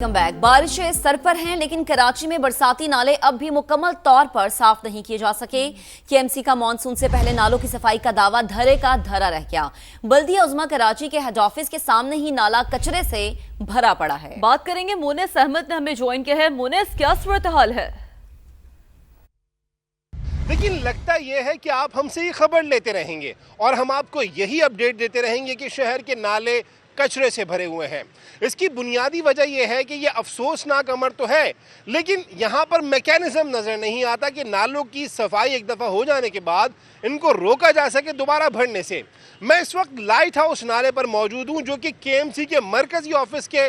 Come back بارشیں سر پر ہیں لیکن کراچی میں برساتی نالے اب بھی مکمل طور پر صاف نہیں کیے جا سکے۔ KMC کا مانسون سے پہلے نالوں کی صفائی کا دعویٰ دھرے کا دھرا رہ گیا۔ بلدیہ عظمیٰ کراچی کے ہیڈ آفس کے سامنے ہی نالا کچرے سے بھرا پڑا ہے۔ بات کریں گے مونس احمد نے ہمیں جوائن کیا ہے۔ مونس، کیا صورتحال ہے؟ لیکن لگتا یہ ہے کہ آپ ہم سے ہی خبر لیتے رہیں گے اور ہم آپ کو یہی اپڈیٹ دیتے رہیں گے کہ شہر کے نالے کچرے سے بھرے ہوئے ہیں۔ اس کی بنیادی وجہ یہ ہے کہ یہ افسوسناک امر تو ہے، لیکن یہاں پر میکینزم نظر نہیں آتا کہ نالوں کی صفائی ایک دفعہ ہو جانے کے بعد ان کو روکا جا سکے دوبارہ بھرنے سے۔ میں اس وقت لائٹ ہاؤس نالے پر موجود ہوں جو کہ KMC کے مرکزی آفس کے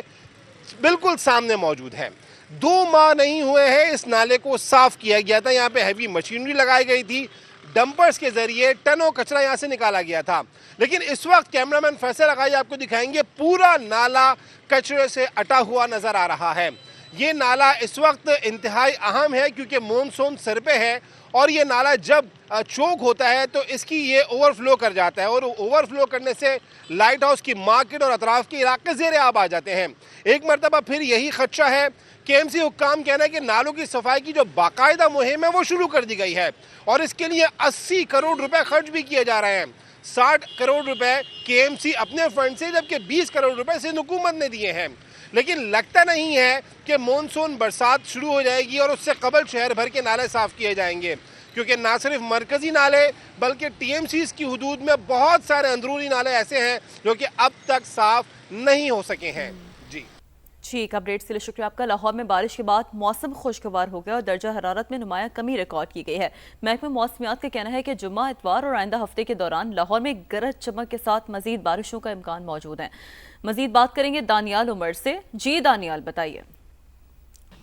بالکل سامنے موجود ہے۔ 2 ماہ نہیں ہوئے ہیں اس نالے کو صاف کیا گیا تھا، یہاں پہ ہیوی مشینری لگائی گئی تھی، ڈمپرز کے ذریعے ٹنوں کچرا یہاں سے نکالا گیا تھا، لیکن اس وقت کیمرامین فیصل آغائی آپ کو دکھائیں گے پورا نالا کچرے سے اٹا ہوا نظر آ رہا ہے۔ یہ نالا اس وقت انتہائی اہم ہے کیونکہ مونسون سر پہ ہے اور یہ نالا جب چوک ہوتا ہے تو اس کی یہ اوور فلو کر جاتا ہے اور اوور فلو کرنے سے لائٹ ہاؤس کی مارکیٹ اور اطراف کے علاقے زیر آب آ جاتے ہیں۔ ایک مرتبہ پھر یہی خدشہ ہے۔ KMC حکام کہنا ہے کہ نالوں کی صفائی کی جو باقاعدہ مہم ہے وہ شروع کر دی گئی ہے اور اس کے لیے 80 کروڑ روپے خرچ بھی کیے جا رہے ہیں۔ 60 کروڑ روپے KMC اپنے فنڈ سے جبکہ 20 کروڑ روپے سے حکومت نے دیے ہیں، لیکن لگتا نہیں ہے کہ مونسون برسات شروع ہو جائے گی اور اس سے قبل شہر بھر کے نالے صاف کیے جائیں گے، کیونکہ نہ صرف مرکزی نالے بلکہ TMCs کی حدود میں بہت سارے اندرونی نالے ایسے ہیں جو کہ اب تک صاف نہیں ہو سکے ہیں۔ ٹھیک، اپڈیٹ کے لیے شکریہ آپ کا۔ لاہور میں بارش کے بعد موسم خوشگوار ہو گیا اور درجہ حرارت میں نمایاں کمی ریکارڈ کی گئی ہے۔ محکمہ موسمیات کا کہنا ہے کہ جمعہ، اتوار اور آئندہ ہفتے کے دوران لاہور میں گرج چمک کے ساتھ مزید بارشوں کا امکان موجود ہے۔ مزید بات کریں گے دانیال عمر سے۔ جی دانیال، بتائیے۔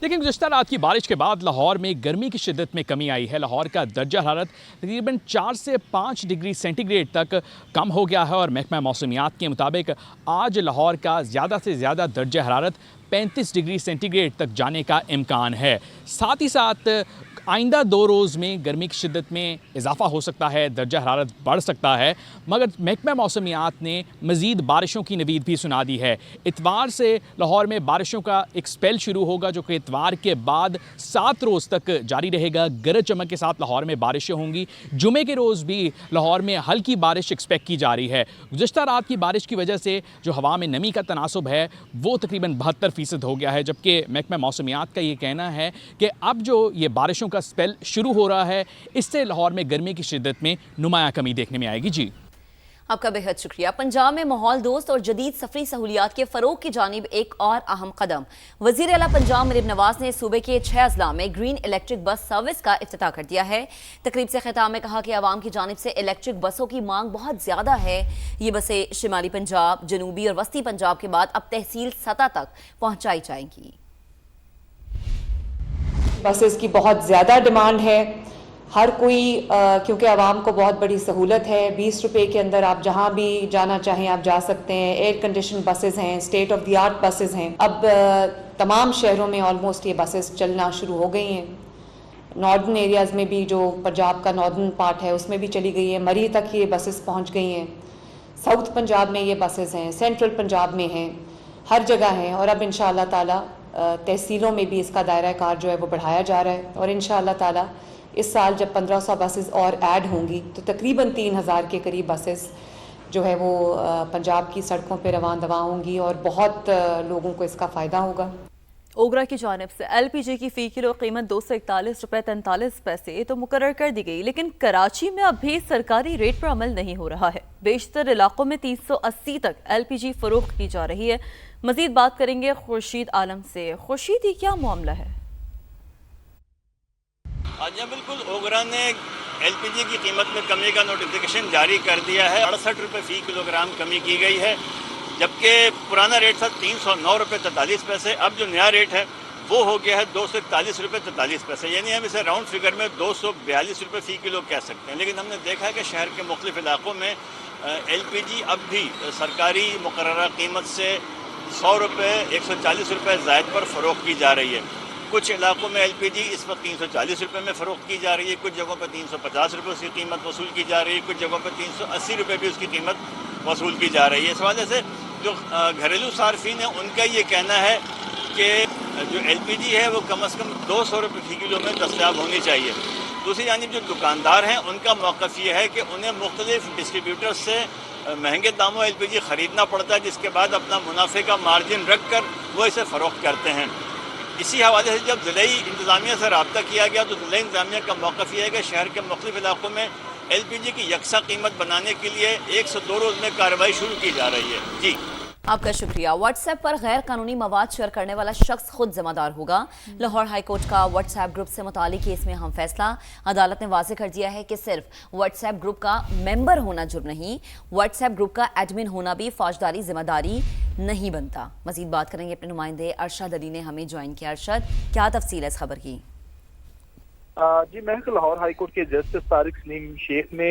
لیکن گزشتہ رات کی بارش کے بعد لاہور میں گرمی کی شدت میں کمی آئی ہے۔ لاہور کا درجہ حرارت تقریباً 4 سے 5 ڈگری سینٹی گریڈ تک کم ہو گیا ہے اور محکمہ موسمیات کے مطابق آج لاہور کا زیادہ سے زیادہ درجہ حرارت 35 ڈگری سینٹی گریڈ تک جانے کا امکان ہے۔ ساتھ ہی ساتھ آئندہ 2 روز میں گرمی کی شدت میں اضافہ ہو سکتا ہے، درجہ حرارت بڑھ سکتا ہے، مگر محکمہ موسمیات نے مزید بارشوں کی نوید بھی سنا دی ہے۔ اتوار سے لاہور میں بارشوں کا ایک سپیل شروع ہوگا جو کہ اتوار کے بعد 7 روز تک جاری رہے گا۔ گرج چمک کے ساتھ لاہور میں بارشیں ہوں گی۔ جمعے کے روز بھی لاہور میں ہلکی بارش ایکسپیکٹ کی جا رہی ہے۔ گزشتہ رات کی بارش کی وجہ سے جو ہوا میں نمی کا تناسب ہے وہ تقریباً 72% ہو گیا ہے، جبکہ محکمہ موسمیات کا یہ کہنا ہے کہ اب جو یہ بارشوں کا سپیل شروع ہو رہا ہے اس سے لاہور میں گرمی کی شدت میں نمایاں کمی دیکھنے میں آئے گی۔ جی آپ کا بہت شکریہ۔ پنجاب میں ماحول دوست اور جدید سفری سہولیات کے فروغ کی جانب ایک اور اہم قدم۔ وزیر اعلیٰ پنجاب مریم نواز نے صوبے کے 6 اضلاع میں گرین الیکٹرک بس سروس کا افتتاح کر دیا ہے۔ تقریب سے خطاب میں کہا کہ عوام کی جانب سے الیکٹرک بسوں کی مانگ بہت زیادہ ہے۔ یہ بسیں شمالی پنجاب، جنوبی اور وسطی پنجاب کے بعد اب تحصیل سطح تک پہنچائی جائیں گی۔ بسز کی بہت زیادہ ڈیمانڈ ہے، ہر کوئی کیونکہ عوام کو بہت بڑی سہولت ہے۔ 20 روپے کے اندر آپ جہاں بھی جانا چاہیں آپ جا سکتے ہیں۔ ایئر کنڈیشن بسز ہیں، state of the art buses ہیں۔ اب تمام شہروں میں آلموسٹ یہ بسز چلنا شروع ہو گئی ہیں۔ ناردرن ایریاز میں بھی جو پنجاب کا ناردرن پارٹ ہے اس میں بھی چلی گئی ہے، مری تک یہ بسز پہنچ گئی ہیں۔ ساؤتھ پنجاب میں یہ بسز ہیں، سینٹرل پنجاب میں ہیں، ہر جگہ ہیں اور اب انشاءاللہ تعالی تحصیلوں میں بھی اس کا دائرہ کار جو ہے وہ بڑھایا جا رہا ہے اور انشاءاللہ تعالی اس سال جب 1500 بسز اور ایڈ ہوں گی تو تقریباً 3000 کے قریب بسز جو ہے وہ پنجاب کی سڑکوں پہ رواں دواں ہوں گی اور بہت لوگوں کو اس کا فائدہ ہوگا۔ اوگرا کی جانب سے LPG کی فی کلو قیمت 241 روپے 43 پیسے تو مقرر کر دی گئی، لیکن کراچی میں اب بھی سرکاری ریٹ پر عمل نہیں ہو رہا ہے۔ بیشتر علاقوں میں 380 تک LPG فروخت کی جا رہی ہے۔ مزید بات کریں گے خورشید عالم سے۔ خورشید، یہ کیا معاملہ ہے؟ جی بالکل، اوگرا نے LPG کی قیمت میں کمی کا نوٹیفیکیشن جاری کر دیا ہے۔ 68 روپے فی کلو گرام کمی کی گئی ہے، جبکہ پرانا ریٹ تھا 309 روپے 43 پیسے۔ اب جو نیا ریٹ ہے وہ ہو گیا ہے 241 روپے 43 پیسے، یعنی ہم اسے راؤنڈ فگر میں 242 روپے فی کلو کہہ سکتے ہیں۔ لیکن ہم نے دیکھا ہے کہ شہر کے مختلف علاقوں میں LPG اب بھی سرکاری مقررہ قیمت سے 100 روپے 140 روپے زائد پر فروخت کی جا رہی ہے۔ کچھ علاقوں میں LPG اس وقت 340 روپے میں فروخت کی جا رہی ہے، کچھ جگہوں پہ 350 روپے اس کی قیمت وصول کی جا رہی ہے، کچھ جگہوں پہ 380 روپے بھی اس کی قیمت وصول کی جا رہی ہے۔ اس حوالے سے جو گھریلو صارفین ہیں ان کا یہ کہنا ہے कि जो LPG है वो कम से कम 200 रुपये फी किलो में दस्तयाब होनी चाहिए। दूसरी जानिब जो दुकानदार हैं उनका मौक़िफ़ ये है कि उन्हें मुख्तलिफ डिस्ट्रीब्यूटर्स से महंगे दामों LPG ख़रीदना पड़ता है, जिसके बाद अपना मुनाफे का मार्जिन रख कर वो इसे फ़रोख्त करते हैं। इसी हवाले से जब ज़िले इंतज़ामिया से रब्ता किया गया तो ज़िले इंतज़ामिया का मौक़िफ़ ये है कि शहर के मुख्तलिफ़ इलाक़ों में LPG की यकसा कीमत बनाने के लिए 1 से 2 रोज़ में कार्रवाई शुरू की जा रही है। जी आपका शुक्रिया। व्हाट्सएप पर गैर कानूनी मवाद शेयर करने वाला शख्स खुद जिम्मेदार होगा। लाहौर हाई कोर्ट का व्हाट्सएप ग्रुप से मुतालिक केस में अहम फैसला। अदालत ने वाज़ेह कर दिया है कि सिर्फ व्हाट्सएप ग्रुप का मेंबर होना जुर्म नहीं, व्हाट्सएप ग्रुप का एडमिन होना भी फौजदारी जिम्मेदारी नहीं बनता। मजीद बात करेंगे अपने नुमाइंदे अरशद अली ने हमें ज्वाइन किया। अरशद, क्या तफसील है इस खबर की? जी महक, लाहौर हाई कोर्ट के जस्टिस तारिक सलीम शेख ने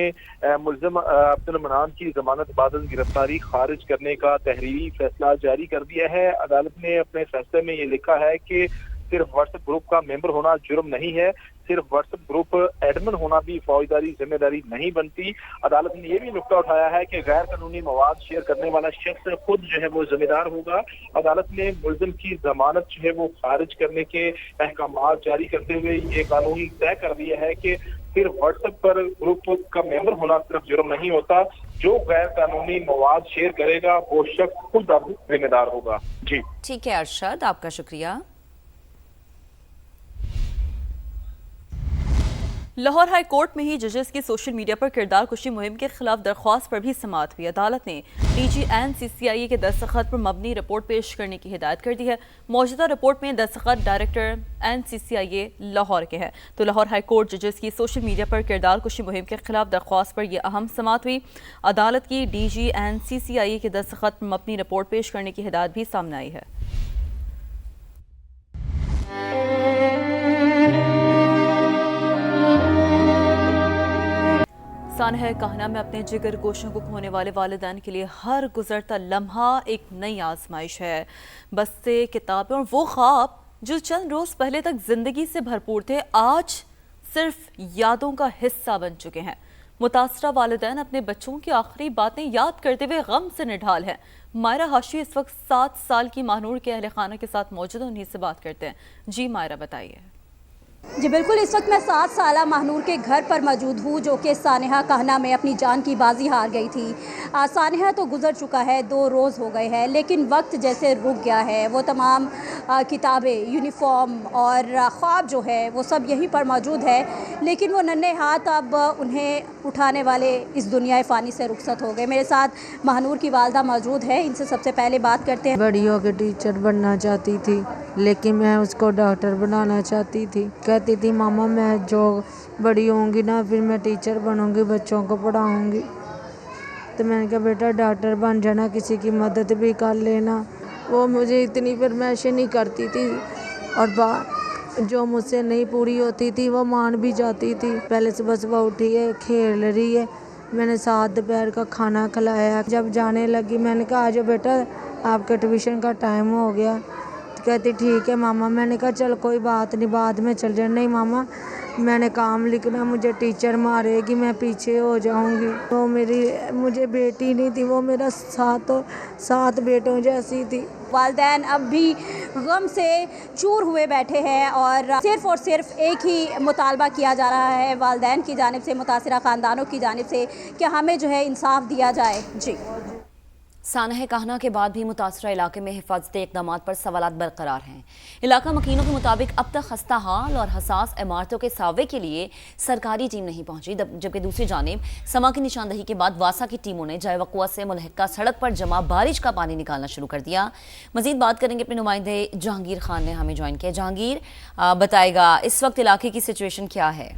मुल्ज़म अब्दुल मनान की जमानत बाद गिरफ्तारी खारिज करने का तहरीरी फैसला जारी कर दिया है। अदालत ने अपने फैसले में ये लिखा है कि सिर्फ व्हाट्सएप ग्रुप का मेंबर होना जुर्म नहीं है, सिर्फ व्हाट्सएप ग्रुप एडमिन होना भी फौजदारी जिम्मेदारी नहीं बनती। अदालत ने यह भी नुक्ता उठाया है कि गैर कानूनी मवाद शेयर करने वाला शख्स खुद जो है वो जिम्मेदार होगा। अदालत ने मुल्ज़िम की जमानत जो है वो खारिज करने के अहकामात जारी करते हुए ये कानूनी तय कर दिया है कि सिर्फ व्हाट्सएप पर ग्रुप का मेंबर होना सिर्फ जुर्म नहीं होता, जो गैर कानूनी मवाद शेयर करेगा वो शख्स खुद अब जिम्मेदार होगा। जी ठीक है अरशद, आपका शुक्रिया। लाहौर हाई कोर्ट में ही जजेस की सोशल मीडिया पर किरदार कुशी मुहिम के खिलाफ दरख्वास्त पर भी समाअत हुई। अदालत ने DG NCCIA के दस्तखत पर मबनी रिपोर्ट पेश करने की हिदायत कर दी है। मौजूदा रिपोर्ट में दस्तखत डायरेक्टर NCCIA लाहौर के हैं। तो लाहौर हाई कोर्ट जजेस की सोशल मीडिया पर किरदार कुशी मुहिम के खिलाफ दरख्वास्त पर यह अहम समाअत हुई। अदालत की DG NCCIA के दस्तखत पर मबनी रिपोर्ट पेश करने की हिदायत भी सामने आई है। सानहा कहना में अपने जिगर गोशों को खोने वाले वालिदैन के लिए हर गुजरता लम्हा एक नई आजमाइश है। बस से किताबें और वो ख्वाब जो चंद रोज़ पहले तक ज़िंदगी से भरपूर थे, आज सिर्फ यादों का हिस्सा बन चुके हैं। मुतासरा वालिदैन अपने बच्चों की आखिरी बातें याद करते हुए गम से निढाल हैं। मायरा हाशी इस वक्त 7 साल की महानूर के अहले खाना के साथ मौजूद हैं, उन्हीं से बात करते हैं। जी मायरा, बताइए। जी बिल्कुल, इस वक्त मैं 7 साला महानूर के घर पर मौजूद हूँ, जो कि सानहा कहना में अपनी जान की बाजी हार गई थी। सानहा तो गुजर चुका है, 2 रोज़ हो गए हैं, लेकिन वक्त जैसे रुक गया है। वो तमाम किताबें, यूनिफॉर्म और ख्वाब जो है वो सब यहीं पर मौजूद है, लेकिन वो नन्हे हाथ अब उन्हें उठाने वाले इस दुनिया फ़ानी से रुखसत हो गए। मेरे साथ महानूर की वालदा मौजूद है, इनसे सबसे पहले बात करते हैं। बड़ी होकर टीचर बनना चाहती थी, लेकिन मैं उसको डॉक्टर बनाना चाहती थी। कहती थी मामा मैं जो बड़ी होंगी ना फिर मैं टीचर बनूंगी, बच्चों को पढ़ाऊंगी। तो मैंने कहा बेटा डॉक्टर बन जाना, किसी की मदद भी कर लेना। वो मुझे इतनी फरमाइशें नहीं करती थी और जो मुझसे नहीं पूरी होती थी वो मान भी जाती थी। पहले सुबह सुबह उठी है, खेल रही है, मैंने 7 दोपहर का खाना खिलाया। जब जाने लगी मैंने कहा आजो बेटा आपका ट्यूशन का टाइम हो गया। कहती ठीक है मामा। मैंने कहा चल कोई बात नहीं, बाद में चल जाए। नहीं मामा मैंने काम लिखना, मुझे टीचर मारेगी, मैं पीछे हो जाऊंगी। तो मुझे बेटी नहीं थी, वो मेरा 7 बेटों जैसी थी। वालिदैन अब भी गम से चूर हुए बैठे हैं और सिर्फ एक ही मुतालबा किया जा रहा है वालिदैन की जानिब से, मुतासिरा ख़ानदानों की जानिब से, कि हमें जो है इंसाफ दिया जाए। जी सानहा कहना के बाद भी मुतासरा इलाके में हिफाजती इक़दामात पर सवालात बरकरार हैं। इलाका मकीनों के मुताबिक अब तक खस्ता हाल और हसास इमारतों के सावे के लिए सरकारी टीम नहीं पहुंची, जबकि दूसरी जानिब समा की निशानदही के बाद वासा की टीमों ने जाए वक़ुआ से मुलहक्का सड़क पर जमा बारिश का पानी निकालना शुरू कर दिया। मजीद बात करेंगे अपने नुमाइंदे जहांगीर खान ने हमें ज्वाइन किया। जहांगीर बताएगा इस वक्त इलाके की सिचुएशन क्या है?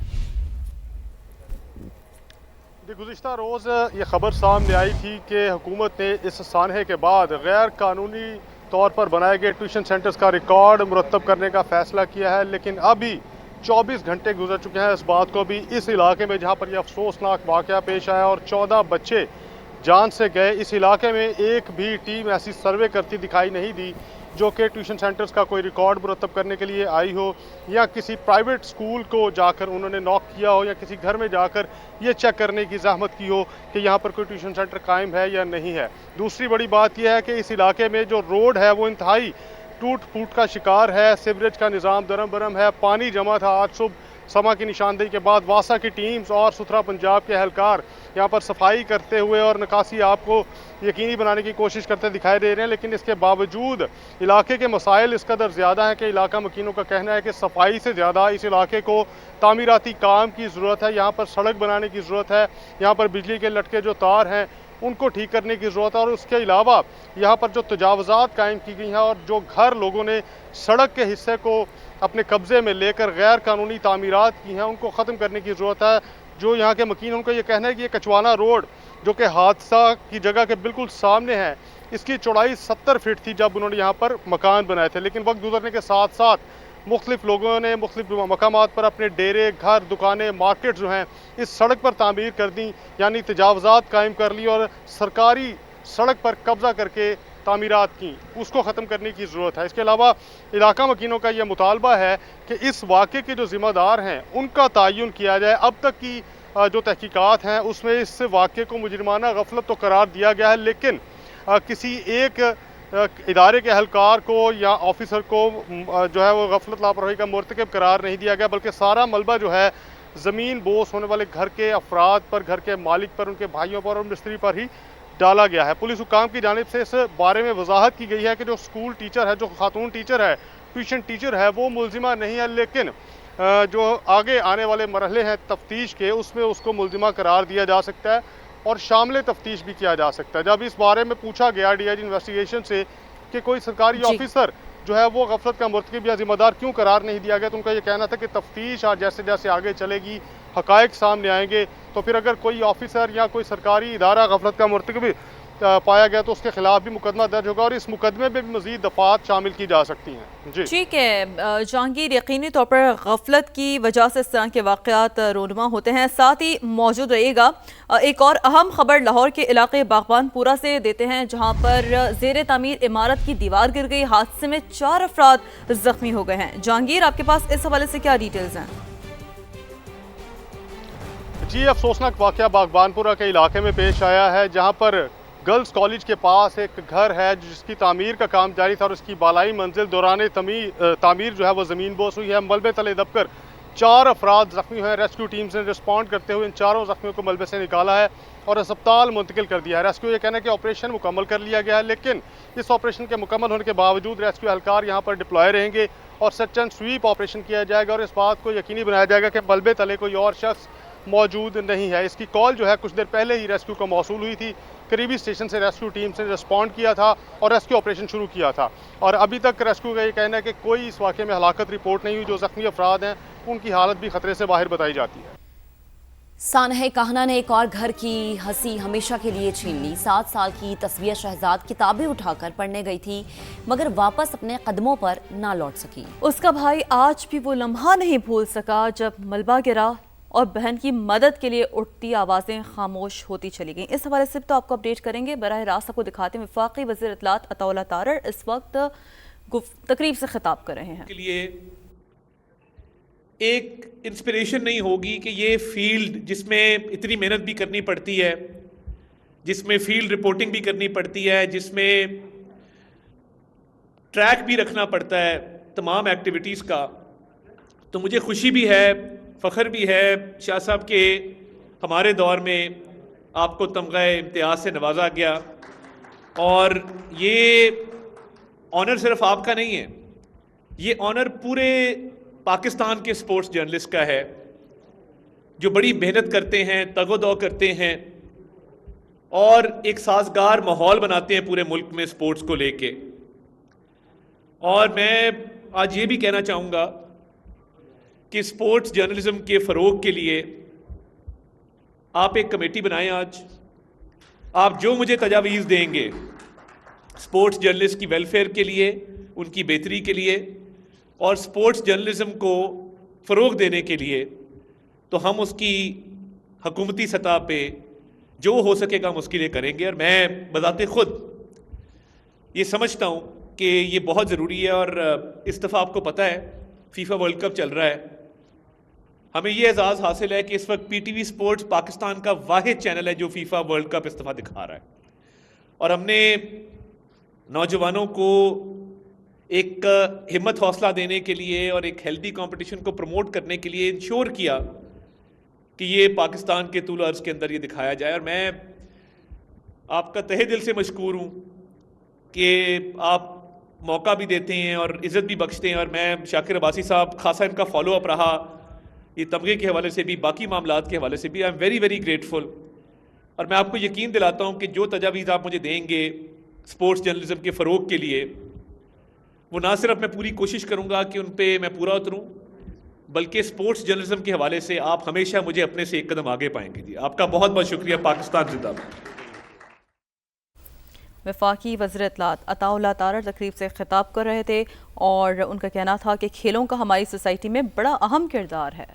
गुज़िश्ता रोज़ ये ख़बर सामने आई थी कि हुकूमत ने इस सानहे के बाद गैर कानूनी तौर पर बनाए गए ट्यूशन सेंटर्स का रिकॉर्ड मुरतब करने का फ़ैसला किया है, लेकिन अभी 24 घंटे गुजर चुके हैं इस बात को भी। इस इलाके में जहाँ पर यह अफसोसनाक वाक़या पेश आया और 14 बच्चे जान से गए, इस इलाके में एक भी टीम ऐसी सर्वे करती दिखाई नहीं दी जो कि ट्यूशन सेंटर्स का कोई रिकॉर्ड मुरतब करने के लिए आई हो, या किसी प्राइवेट स्कूल को जाकर उन्होंने नॉक किया हो, या किसी घर में जाकर ये चेक करने की ज़हमत की हो कि यहाँ पर कोई ट्यूशन सेंटर कायम है या नहीं है। दूसरी बड़ी बात यह है कि इस इलाके में जो रोड है वो इंतहाई टूट फूट का शिकार है। सीवरेज का निज़ाम दरम बरम है। पानी जमा था। आज सुबह समा की निशानदेही के बाद वासा की टीम्स और सुथरा पंजाब के एहलकार यहाँ पर सफाई करते हुए और निकासी आपको यकीनी बनाने की कोशिश करते दिखाई दे रहे हैं, लेकिन इसके बावजूद इलाके के मसाइल इस कदर ज़्यादा हैं कि इलाका मकीनों का कहना है कि सफाई से ज़्यादा इस इलाके को तामीराती काम की ज़रूरत है। यहाँ पर सड़क बनाने की ज़रूरत है, यहाँ पर बिजली के लटके जो तार हैं उनको ठीक करने की ज़रूरत है, और उसके अलावा यहाँ पर जो तजावज़ात कायम की गई हैं और जो घर लोगों ने सड़क के हिस्से को अपने कब्ज़े में लेकर गैर कानूनी तामीरात की हैं उनको ख़त्म करने की ज़रूरत है। जो यहाँ के मकीन उनका ये कहना है कि ये कचवाना रोड जो कि हादसा की जगह के बिल्कुल सामने है, इसकी चौड़ाई 70 फीट थी जब उन्होंने यहाँ पर मकान बनाए थे, लेकिन वक्त गुजरने के साथ साथ मुख्तलिफ लोगों ने मुख्तलिफ मकामात पर अपने डेरे, घर, दुकानें, मार्केट जो हैं इस सड़क पर तामीर कर दी, यानी तजावज़ात कायम कर ली और सरकारी सड़क पर कब्ज़ा करके तामीरात की, उसको ख़त्म करने की ज़रूरत है। इसके अलावा इलाका मकीनों का यह मुतालबा है कि इस वाक़े के जो ज़िम्मेदार हैं उनका तयन किया जाए। अब तक की जो तहकीकात हैं उसमें इस वाक़े को मुजरिमाना गफलत तो करार दिया गया है, लेकिन किसी एक इदारे के एहलकार को या ऑफिसर को जो है वो गफलत लापरवाही का मुर्तकब करार नहीं दिया गया, बल्कि सारा मलबा जो है ज़मीन बोस होने वाले घर के अफराद पर, घर के मालिक पर, उनके भाइयों पर और मिस्त्री पर ही डाला गया है। पुलिस हुकाम की जानिब से इस बारे में वजाहत की गई है कि जो स्कूल टीचर है, जो खातून टीचर है, ट्यूशन टीचर है, वो मुलजिमा नहीं है, लेकिन जो आगे आने वाले मरहले हैं तफ्तीश के उसमें उसको मुलजिमा करार दिया जा सकता है और शामिल तफ्तीश भी किया जा सकता है। जब इस बारे में पूछा गया DIG इन्वेस्टिगेशन से कि कोई सरकारी ऑफिसर जो है वो गफलत का मुर्तकिब या जिम्मेदार क्यों करार नहीं दिया गया, तो उनका ये कहना था कि तफ्तीश और जैसे जैसे आगे चलेगी, हकायक सामने आएंगे, तो फिर अगर कोई ऑफिसर या कोई सरकारी इदारा गफलत का मुर्तकिब पाया गया तो उसके खिलाफ भी मुकदमा दर्ज होगा और इस मुकदमे में भी मज़ीद दफ़ात शामिल की जा सकती हैं। जी ठीक है जहांगीर, यकीनी तौर पर गफलत की वजह से इस तरह के वाक़यात रोनुमा होते हैं। साथ ही मौजूद रहिएगा, एक और अहम खबर लाहौर के इलाके बागबानपुरा से देते हैं, जहां पर ज़ेर तामीर इमारत की दीवार गिर गई। हादसे में 4 अफराद जख्मी हो गए हैं। जहांगीर, आपके पास इस हवाले से क्या डिटेल्स हैं? जी, अफसोसनाक वाक़या बागबानपुरा के इलाके में पेश आया है, जहाँ पर गर्ल्स कॉलेज के पास एक घर है जिसकी तामीर का काम जारी था और उसकी बालाई मंजिल दौरान तामीर जो है वो ज़मीन बोस हुई है। मलबे तले दबकर 4 अफराद ज़ख्मी हुए। रेस्क्यू टीम्स ने रिस्पॉन्ड करते हुए इन चारों ज़ख्मियों को मलबे से निकाला है और अस्पताल मुंतकिल कर दिया है। रेस्क्यू ये कहना है कि ऑपरेशन मुकम्मल कर लिया गया है, लेकिन इस ऑपरेशन के मुकम्मल होने के बावजूद रेस्क्यू एहलकार यहाँ पर डिप्लॉय रहेंगे और सर्च एंड स्वीप ऑपरेशन किया जाएगा और इस बात को यकीनी बनाया जाएगा कि मलबे तले कोई और शख्स मौजूद नहीं है। इसकी कॉल जो है कुछ देर पहले ही रेस्क्यू को मौसूल हुई थी। करीबी स्टेशन से रेस्क्यू टीम से रिस्पॉन्ड किया था और रेस्क्यू ऑपरेशन शुरू किया था और अभी तक रेस्क्यू का ये कहना है कि कोई इस वाक़े में हलाकत रिपोर्ट नहीं हुई। जो ज़ख्मी अफराद हैं उनकी हालत भी खतरे से बाहर बताई जाती है। सानहे कहना ने एक और घर की हंसी हमेशा के लिए छीन ली। 7 साल की तस्वीर शहजाद किताबें उठाकर पढ़ने गई थी, मगर वापस अपने कदमों पर ना लौट सकी। उसका भाई आज भी वो लम्हा नहीं भूल सका जब मलबा गिरा और बहन की मदद के लिए उठती आवाज़ें खामोश होती चली गईं। इस हवाले से तो आपको अपडेट करेंगे। बराह रास्त आपको दिखाते हैं वफाकी वज़ीर इत्तलात अताउल्लाह तारर इस वक्त तकरीब से खिताब कर रहे हैं। के लिए एक इंस्पिरेशन नहीं होगी कि ये फील्ड जिसमें इतनी मेहनत भी करनी पड़ती है, जिसमें फील्ड रिपोर्टिंग भी करनी पड़ती है, जिसमें ट्रैक भी रखना पड़ता है तमाम एक्टिविटीज़ का, तो मुझे खुशी भी है, फ़ख्र भी है शाह साहब के हमारे दौर में आपको तमग़ा इम्तियाज़ से नवाजा गया और ये ऑनर सिर्फ आपका नहीं है, ये ऑनर पूरे पाकिस्तान के स्पोर्ट्स जर्नलिस्ट का है जो बड़ी मेहनत करते हैं, तगोदौ करते हैं और एक साजगार माहौल बनाते हैं पूरे मुल्क में स्पोर्ट्स को लेके। और मैं आज ये भी कहना चाहूँगा कि स्पोर्ट्स जर्नलिज्म के फ़रोग के लिए आप एक कमेटी बनाएं। आज आप जो मुझे तजावीज़ देंगे स्पोर्ट्स जर्नलिस्ट की वेलफेयर के लिए, उनकी बेहतरी के लिए और स्पोर्ट्स जर्नलिज्म को फ़रोग देने के लिए, तो हम उसकी हुकूमती सतह पे जो हो सकेगा हम उसके लिए करेंगे। और मैं बज़ाते ख़ुद ये समझता हूँ कि ये बहुत ज़रूरी है। और इस दफ़ा आपको पता है फीफा वर्ल्ड कप चल रहा है, हमें ये एजाज़ हासिल है कि इस वक्त PTV स्पोर्ट्स पाकिस्तान का वाहिद चैनल है जो फीफा वर्ल्ड कप इस दफ़ा दिखा रहा है। और हमने नौजवानों को ایک ہمت حوصلہ دینے کے لیے اور ایک ہیلدی کمپٹیشن کو پروموٹ کرنے کے لیے انشور کیا کہ یہ پاکستان کے طول عرض کے اندر یہ دکھایا جائے. اور میں آپ کا تہہ دل سے مشکور ہوں کہ آپ موقع بھی دیتے ہیں اور عزت بھی بخشتے ہیں. اور میں شاکر عباسی صاحب خاصا ان کا فالو اپ رہا یہ تمغے کے حوالے سے بھی, باقی معاملات کے حوالے سے بھی. I am very very grateful. اور میں آپ کو یقین دلاتا ہوں کہ جو تجاویز آپ مجھے دیں گے اسپورٹس جرنلزم کے فروغ کے لیے, وہ نہ صرف میں پوری کوشش کروں گا کہ ان پہ میں پورا اتروں, بلکہ اسپورٹس جرنلزم کے حوالے سے آپ ہمیشہ مجھے اپنے سے ایک قدم آگے پائیں گے. جی آپ کا بہت بہت شکریہ. پاکستان زندہ باد. وفاقی وزیر اطلاعات عطا اللہ تارڑ تقریب سے خطاب کر رہے تھے اور ان کا کہنا تھا کہ کھیلوں کا ہماری سوسائٹی میں بڑا اہم کردار ہے.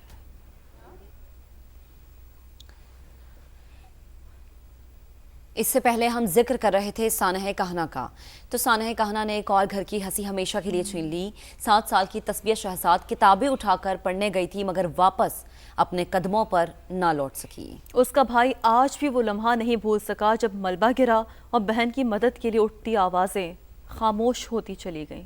اس سے پہلے ہم ذکر کر رہے تھے سانحہ کہنا کا, تو سانحہ کہنا نے ایک اور گھر کی ہنسی ہمیشہ کے لیے چھین لی. 7 سال کی تسبیہ شہزاد کتابیں اٹھا کر پڑھنے گئی تھی مگر واپس اپنے قدموں پر نہ لوٹ سکی. اس کا بھائی آج بھی وہ لمحہ نہیں بھول سکا جب ملبہ گرا اور بہن کی مدد کے لیے اٹھتی آوازیں خاموش ہوتی چلی گئیں.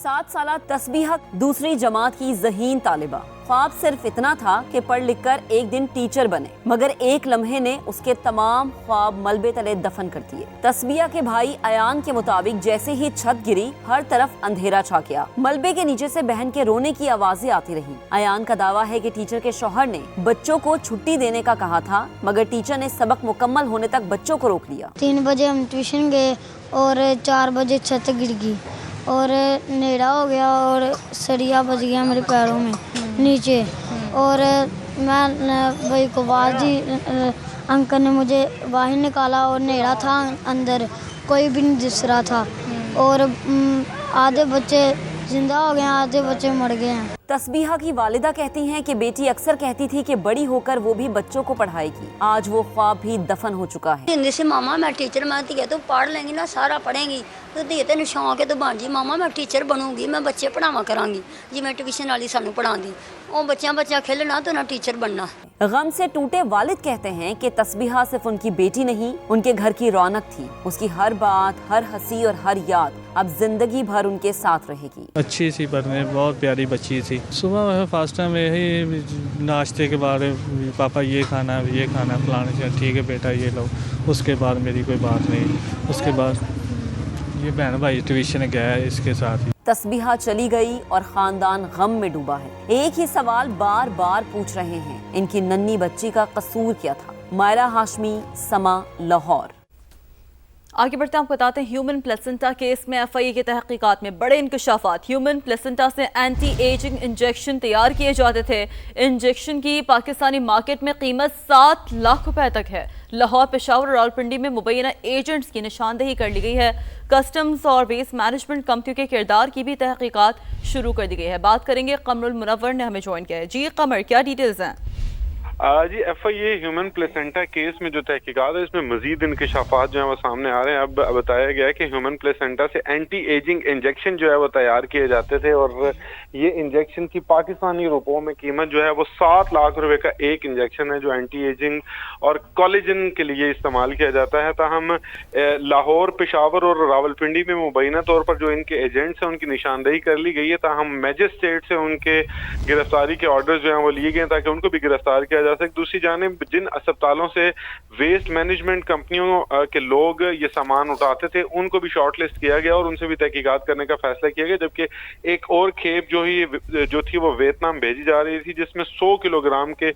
7 سالہ تسبیحہ دوسری جماعت کی ذہین طالبہ. خواب صرف اتنا تھا کہ پڑھ لکھ کر ایک دن ٹیچر بنے, مگر ایک لمحے نے اس کے تمام خواب ملبے تلے دفن کر دیے. تسبیحہ کے بھائی ایان کے مطابق جیسے ہی چھت گری ہر طرف اندھیرا چھا گیا. ملبے کے نیچے سے بہن کے رونے کی آوازیں آتی رہی. ایان کا دعویٰ ہے کہ ٹیچر کے شوہر نے بچوں کو چھٹی دینے کا کہا تھا مگر ٹیچر نے سبق مکمل ہونے تک بچوں کو روک لیا. 3 بجے ہم ٹیوشن گئے اور 4 بجے چھت گر گئی اور نیڑا ہو گیا اور سریا بج گیا میرے پیروں میں نیچے. اور میں بھائی کو آواز دی, انکل نے مجھے باہر نکالا اور نیڑا تھا اندر, کوئی بھی نہیں دس رہا تھا. اور آدھے بچے زندہ ہو گئے ہیں, آدھے بچے مر گئے ہیں. تسبیحہ کی والدہ کہتی ہیں کہ بیٹی اکثر کہتی تھی کہ بڑی ہو کر وہ بھی بچوں کو پڑھائے گی. آج وہ خواب بھی دفن ہو چکا ہے. ہندی سے ماما میں ٹیچر میں تو پڑھ لیں گی نا, سارا پڑھیں گی تو دیتے نے شوق ہے تو بن جی ماما میں ٹیچر بنوں گی, میں بچے پڑھاوا کراں گی. جی میں ٹیوشن والی سانو پڑھا دی, وہ بچہ کھیلنا تو نہ ٹیچر بننا. غم سے ٹوٹے والد کہتے ہیں کہ تسبیحہ صرف ان کی بیٹی نہیں, ان کے گھر کی رونق تھی. اس کی ہر بات, ہر ہنسی اور ہر یاد اب زندگی بھر ان کے ساتھ رہے گی. اچھی سی پڑھنے, بہت پیاری بچی تھی. صبح فاسٹ ٹائم یہی ناشتے کے بعد پاپا یہ کھانا فلانے سے, ٹھیک ہے بیٹا یہ لو. اس کے بعد میری کوئی بات نہیں. اس کے بعد یہ بہن بھائی ٹیوشن گیا ہے اس کے ساتھ. تسبیحہ چلی گئی اور خاندان غم میں ڈوبا ہے. ایک ہی سوال بار بار پوچھ رہے ہیں, ان کی ننھی بچی کا قصور کیا تھا؟ مائرہ ہاشمی, سما, لاہور. آگے بڑھتے ہیں, آپ کو بتاتے ہیں ہیومن پلیسنٹا کیس میں ایف آئی اے کی تحقیقات میں بڑے انکشافات. ہیومن پلیسنٹا سے اینٹی ایجنگ انجیکشن تیار کیے جاتے تھے. انجیکشن کی پاکستانی مارکیٹ میں قیمت 7 لاکھ روپے تک ہے. لاہور, پشاور اور راولپنڈی میں مبینہ ایجنٹس کی نشاندہی کر لی گئی ہے. کسٹمز اور ویسٹ مینجمنٹ کمپنیوں کے کردار کی بھی تحقیقات شروع کر دی گئی ہے. بات کریں گے, قمر المنور نے ہمیں جوائن کیا ہے. جی قمر, کیا ڈیٹیلز ہیں؟ جی F I A human placenta case میں جو تحقیقات ہے اس میں مزید انکشافات جو ہیں وہ سامنے آ رہے ہیں. اب بتایا گیا ہے کہ ہیومن پلیسنٹا سے اینٹی ایجنگ انجیکشن جو ہے وہ تیار کیے جاتے تھے, اور یہ انجیکشن کی پاکستانی روپوں میں قیمت جو ہے وہ 7 لاکھ روپے کا ایک انجیکشن ہے جو اینٹی ایجنگ اور کولیجن کے لیے استعمال کیا جاتا ہے. تاہم لاہور, پشاور اور راولپنڈی میں مبینہ طور پر جو ان کے ایجنٹس ہیں ان کی نشاندہی کر لی گئی ہے. تاہم میجسٹریٹ سے ان کے گرفتاری کے آرڈر جو ہیں وہ لیے گئے تاکہ ان کو بھی گرفتار کیا جا سکے. دوسری جانب جن اسپتالوں سے ویسٹ مینجمنٹ کمپنیوں کے لوگ یہ سامان اٹھاتے تھے ان کو بھی شارٹ لسٹ کیا گیا اور ان سے بھی تحقیقات کرنے کا فیصلہ کیا گیا. جبکہ ایک اور کھیپ جو تھی وہ ویتنام بھیجی جا رہی تھی جس میں 100 کلو گرام کے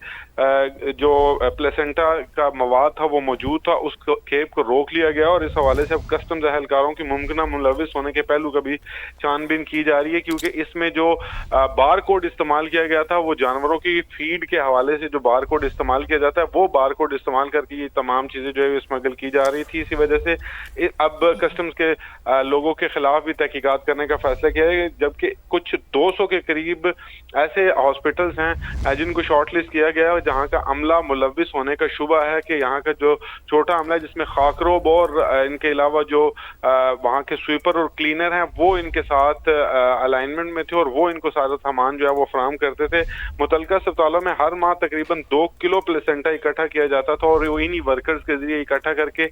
جو پلیسنٹا کا مواد تھا وہ موجود تھا. اس کھیپ کو روک لیا گیا اور اس حوالے سے اب کسٹمز اہلکاروں کی ممکنہ ملوث ہونے کے پہلو کا بھی چھان بین کی جا رہی ہے, کیونکہ اس میں جو بار کوڈ استعمال کیا گیا تھا وہ جانوروں کی فیڈ کے حوالے سے جو بار کوڈ استعمال کیا جاتا ہے وہ بار کوڈ استعمال کر کے یہ تمام چیزیں جو ہے اسمگل کی جا رہی تھی. اسی وجہ سے اب کسٹمز کے لوگوں کے خلاف بھی تحقیقات کرنے کا فیصلہ کیا ہے, جبکہ کچھ 200 کے قریب ایسے ہاسپٹلز ہیں جن کو شارٹ لسٹ کیا گیا ہے جہاں کا عملہ ملوث ہونے کا شبہ ہے کہ یہاں کا جو چھوٹا عملہ جس میں خاکروب اور ان کے علاوہ جو وہاں کے سویپر اور کلینر ہیں وہ ان کے ساتھ الائنمنٹ میں تھے اور وہ ان کو سارا سامان جو ہے وہ فراہم کرتے تھے. متعلقہ اسپتالوں میں ہر ماہ تقریباً 2 किलो प्लेसेंटा इकट्ठा किया जाता था और इन्हीं वर्कर्स के जरिए इकट्ठा करके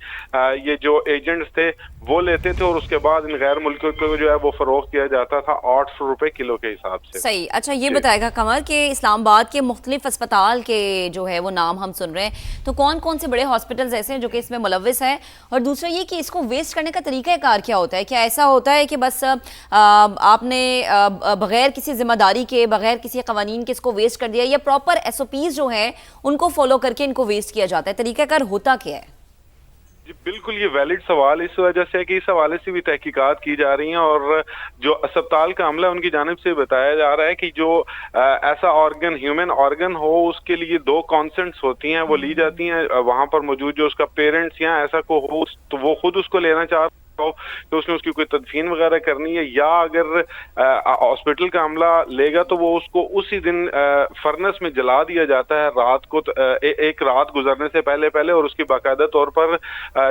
ये जो एजेंट्स थे वो लेते थे और उसके बाद इन गैर मुल्कियों को जो है वो फरोख्त किया जाता था 800 रुपए किलो के हिसाब से। सही। अच्छा ये बताएगा कमर कि इस्लामाबाद के मुख्तलिफ अस्पताल के जो है वो नाम हम सुन रहे हैं, तो कौन कौन से बड़े हॉस्पिटल्स ऐसे हैं जो कि इसमें मुलव्विस हैं, और दूसरा ये कि इसको वेस्ट करने का तरीक़ाकार क्या होता है? क्या ऐसा होता है कि बस आपने बगैर किसी जिम्मेदारी के, बगैर किसी कवानीन के इसको वेस्ट कर दिया, या प्रॉपर SOPs जो है उनको फॉलो करके इनको वेस्ट किया जाता है? तरीक़ाकार होता क्या है? जी बिल्कुल, ये वैलिड सवाल इस वजह से है कि इस हवाले से भी तहकीकात की जा रही हैं और जो अस्पताल का अमला उनकी जानिब से बताया जा रहा है कि जो ऐसा ऑर्गन, ह्यूमन ऑर्गन हो, उसके लिए 2 कॉन्सेंट्स होती हैं, वो ली जाती हैं। वहाँ पर मौजूद जो उसका पेरेंट्स या ऐसा को हो तो वो खुद उसको लेना चाह तो उसने उसकी कोई तदफीन वगैरह करनी है, या अगर हॉस्पिटल का अमला लेगा तो वो उसको उसी दिन फर्नेस में जला दिया जाता है रात को, एक रात गुजरने से पहले और उसकी बाकायदा तौर पर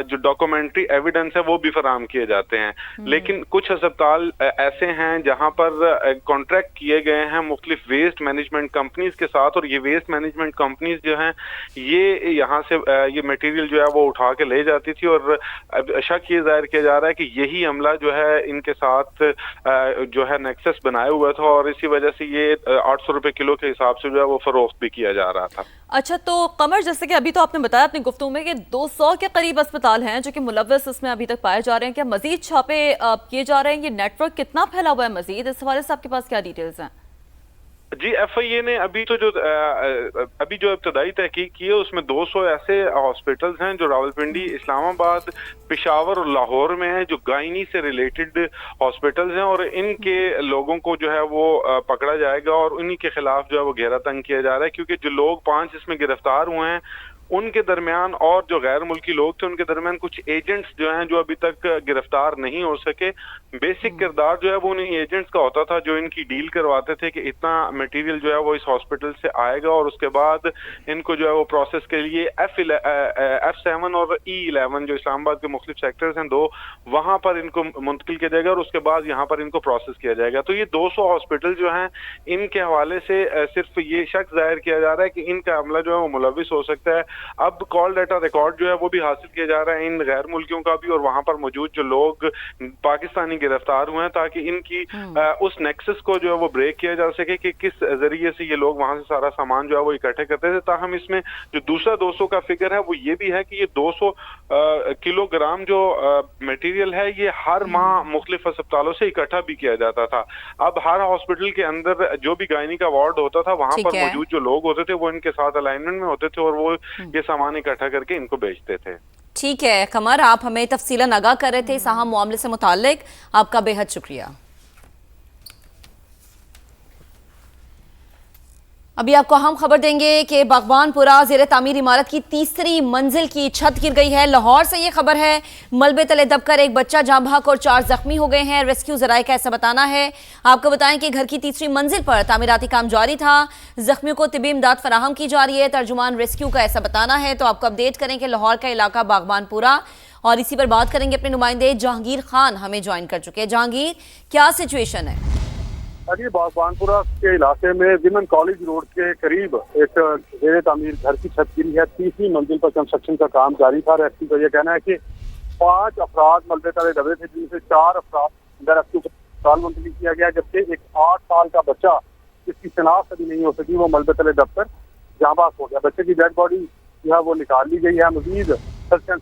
जो डॉक्यूमेंट्री एविडेंस है वो भी फराहम किए जाते हैं। लेकिन कुछ अस्पताल ऐसे हैं जहां पर कॉन्ट्रैक्ट किए गए हैं मुख्तलिफ वेस्ट मैनेजमेंट कंपनीज के साथ, और ये वेस्ट मैनेजमेंट कंपनीज जो हैं ये यहाँ से ये मटेरियल जो है वो उठा के ले जाती थी, और शक ये जाहिर किया रहा है कि यही हमला जो है इनके साथ जो है नेक्सस बनाया हुआ था, और इसी वजह से ये 800 रुपए किलो के हिसाब से जो है वो फरोख्त भी किया जा रहा था। अच्छा, तो कमर जैसे कि अभी तो आपने बताया अपनी गुफ्तगू में कि 200 के करीब अस्पताल हैं जो कि मुलव्वस इसमें अभी तक पाए जा रहे हैं, क्या मजीद छापे किए जा रहे हैं? ये नेटवर्क कितना फैला हुआ है मजीद? इस हवाले से आपके पास क्या डिटेल्स हैं? जी FIA ने अभी जो इब्तदाई तहकीक की है उसमें 200 ऐसे हॉस्पिटल्स हैं जो रावलपिंडी, इस्लामाबाद, पेशावर और लाहौर में हैं जो गायनी से रिलेटेड हॉस्पिटल्स हैं, और इनके लोगों को जो है वो पकड़ा जाएगा और उन्हीं के खिलाफ जो है वो घेरा तंग किया जा रहा है, क्योंकि जो लोग 5 इसमें गिरफ्तार हुए हैं उनके दरमियान और जो गैर मुल्की लोग थे उनके दरमियान कुछ एजेंट्स जो हैं जो अभी तक गिरफ्तार नहीं हो सके। बेसिक किरदार जो है वो उन्हीं एजेंट्स का होता था जो इनकी डील करवाते थे कि इतना मटेरियल जो है वो इस हॉस्पिटल से आएगा और उसके बाद इनको जो है वो प्रोसेस के लिए F7 और E11 जो इस्लामाबाद के मुख्तलिफ सेक्टर्स हैं 2, वहाँ पर इनको मुंतकिल किया जाएगा और उसके बाद यहाँ पर इनको प्रोसेस किया जाएगा। तो ये 200 हॉस्पिटल जो हैं इनके हवाले से सिर्फ ये शक जाहिर किया जा रहा है कि इनका हमला जो है वो मुलविस हो सकता है। अब कॉल डाटा रिकॉर्ड जो है वो भी हासिल किया जा रहा है इन गैर मुल्कियों का भी, और वहां पर मौजूद जो लोग पाकिस्तानी गिरफ्तार हुए हैं ताकि इनकी उस नेक्सस को जो है वो ब्रेक किया जा सके कि किस जरिए से ये लोग वहां से सारा सामान जो है वो इकट्ठे करते थे। ताहम इसमें जो दूसरा 200 का फिगर है वो ये भी है कि ये 200 किलोग्राम जो मटेरियल है ये हर माह मुख्तलिफ अस्पतालों से इकट्ठा भी किया जाता था। अब हर हॉस्पिटल के अंदर जो भी गायनी का वार्ड होता था वहां पर मौजूद जो लोग होते थे वो इनके साथ अलाइनमेंट में होते थे और वो ये सामान इकट्ठा करके इनको बेचते थे। ठीक है कमर, आप हमें तफसीलन आगाह कर रहे थे इस अहम मामले से मुताल्लिक, आपका बेहद शुक्रिया। अभी आपको हम खबर देंगे कि बागबानपुरा ज़ेर तामीर इमारत की तीसरी मंजिल की छत गिर गई है। लाहौर से ये खबर है, मलबे तले दबकर एक बच्चा जाँ बहक और 4 जख्मी हो गए हैं। रेस्क्यू ज़राए का ऐसा बताना है। आपको बताएं कि घर की तीसरी मंजिल पर तामीराती काम जारी था, जख्मियों को तिबी इमदाद फराहम की जा रही है। तर्जुमान रेस्क्यू का ऐसा बताना है। तो आपको अपडेट करें कि लाहौर का इलाका बागबानपुरा, और इसी पर बात करेंगे अपने नुमाइंदे जहांगीर खान हमें ज्वाइन कर चुके हैं। जहांगीर, क्या सिचुएशन है? अभी बागबानपुरा के इलाके में विमेन कॉलेज रोड के करीब एक ज़ेर तामीर घर की छत गिरी है। तीसरी मंजिल पर कंस्ट्रक्शन का काम जारी था। रेस्क्यू का यह कहना है कि 5 अफराद मलबे तले दबे थे, जिनसे 4 अफराद रेस्क्यू अस्पताल मुंतकिल किया गया, जबकि एक 8 साल का बच्चा जिसकी शनाख्त अभी नहीं हो सकी वो मलबे तले दबकर जाँ बहक हो गया। बच्चे की डेड बॉडी जो है वो निकाल ली गई है। मजीद सर्च एंड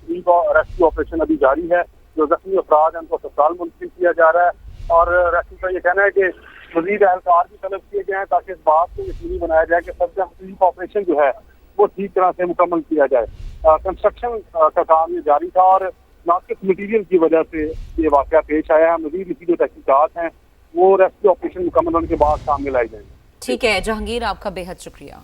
रेस्क्यू ऑपरेशन अभी जारी है। जो जख्मी अफराद हैं उनको अस्पताल मुंतकिल किया जा रहा है और रेस्क्यू का यह कहना है कि मजीद एहलकार भी तलब किए गए हैं ताकि इस बात को यकीनी बनाया जाए कि सर्च एंड रिलीफ ऑपरेशन जो है वो ठीक तरह से मुकम्मल किया जाए। कंस्ट्रक्शन का काम ये जारी था और नाकिस मटीरियल की वजह से ये वाक़या पेश आया है। मजीद इसी जो तहकीकात हैं वो रेस्क्यू ऑपरेशन मुकम्मल होने के बाद सामने लाई जाएंगे। ठीक है जहांगीर, आपका बेहद शुक्रिया।